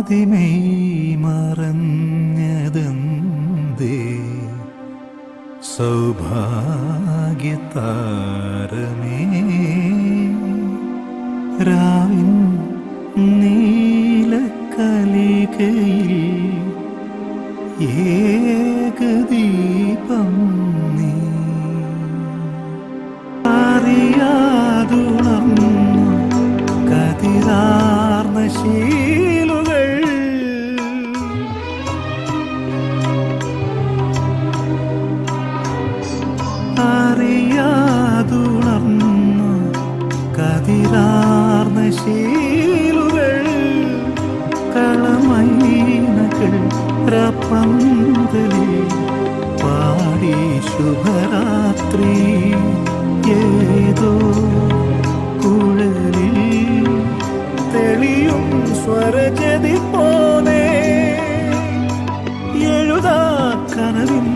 പാതിമെയ് മറഞ്ഞതെന്തേ സൗഭാഗ്യതാരമേ രാവിൻ നീലക്കലികയിൽ ഏകദീപം നീ അറിയാതുണർന്നു കതിരാർന്ന ശീലുകൾ അറിയാതുണർന്നു കതിരാർന്ന ശീലുകൾ കളമൈനകൾ പ്രപന്തലിൽ പാടി ശുഭരാത്രി ഏതോ കുഴലിൽ തെളിയും സ്വരജതി പോലെ എഴുതാ കനവിൻ